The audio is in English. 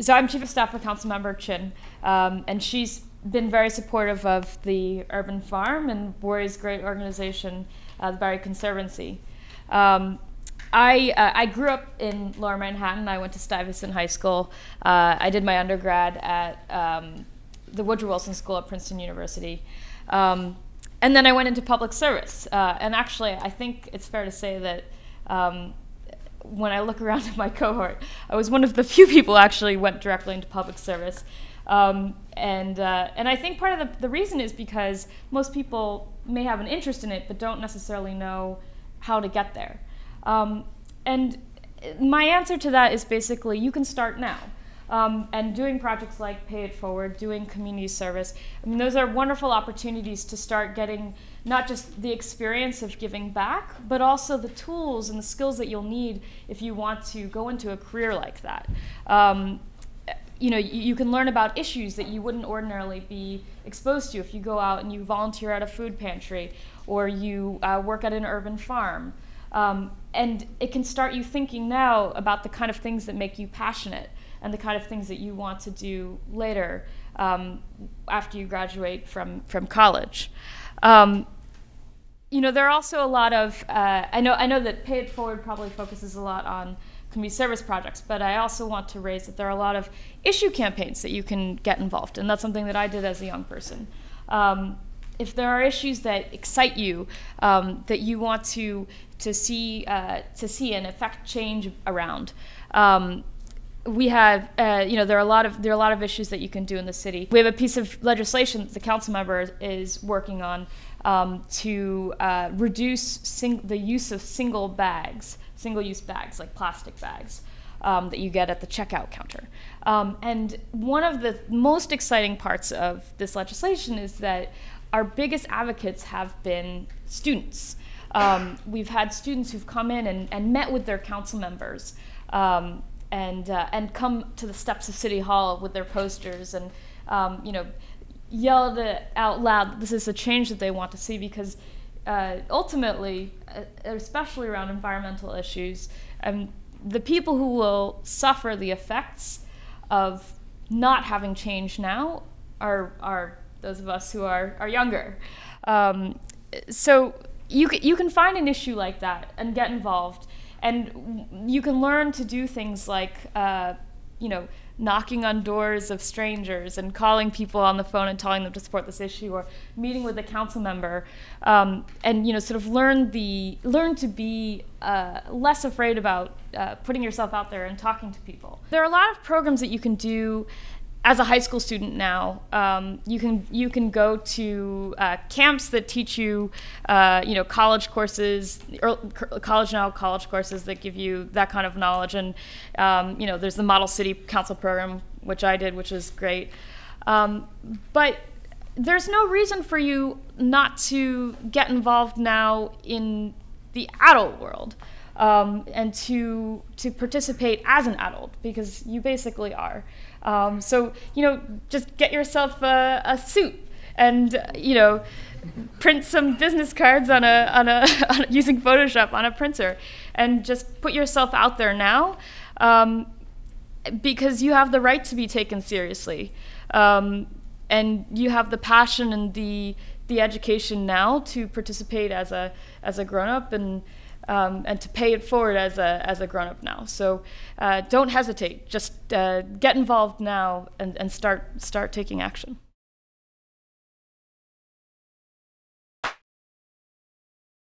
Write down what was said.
So I'm Chief of Staff for Councilmember Chin, and she's been very supportive of the Urban Farm and Warrior's great organization, the Barrie Conservancy. I grew up in Lower Manhattan. I went to Stuyvesant High School. I did my undergrad at the Woodrow Wilson School at Princeton University. And then I went into public service. And actually, I think it's fair to say that when I look around at my cohort, I was one of the few people who actually went directly into public service. And I think part of the reason is because most people may have an interest in it, but don't necessarily know how to get there. And my answer to that is basically you can start now. And doing projects like Pay It Forward, doing community service, I mean, those are wonderful opportunities to start getting not just the experience of giving back, but also the tools and the skills that you'll need if you want to go into a career like that. You know, you can learn about issues that you wouldn't ordinarily be exposed to if you go out and you volunteer at a food pantry or you work at an urban farm. And it can start you thinking now about the kind of things that make you passionate and the kind of things that you want to do later after you graduate from college. You know, there are also a lot of, I know that Pay It Forward probably focuses a lot on community service projects, but I also want to raise that there are a lot of issue campaigns that you can get involved in. That's something that I did as a young person. If there are issues that excite you, that you want to see and affect change around, we have, you know, there are a lot of issues that you can do in the city. We have a piece of legislation that the council member is working on to reduce the use of single-use bags, like plastic bags, that you get at the checkout counter. And one of the most exciting parts of this legislation is that our biggest advocates have been students. We've had students who've come in and met with their council members and come to the steps of City Hall with their posters and you know, yelled it out loud that this is a change that they want to see, because ultimately, especially around environmental issues, the people who will suffer the effects of not having change now are those of us who are younger. So you can find an issue like that and get involved, and you can learn to do things like you know, knocking on doors of strangers and calling people on the phone and telling them to support this issue, or meeting with a council member, and you know, sort of learn to be less afraid about putting yourself out there and talking to people. There are a lot of programs that you can do as a high school student now. You can go to camps that teach you, you know, college courses, or college courses that give you that kind of knowledge. And you know, there's the Model City Council program, which I did, which is great. But there's no reason for you not to get involved now in the adult world. And to participate as an adult, because you basically are. So, you know, just get yourself a suit and, you know, print some business cards using Photoshop on a printer, and just put yourself out there now, because you have the right to be taken seriously, and you have the passion and the education now to participate as a grown-up and to pay it forward as a grown-up now. So don't hesitate. Just get involved now and start taking action.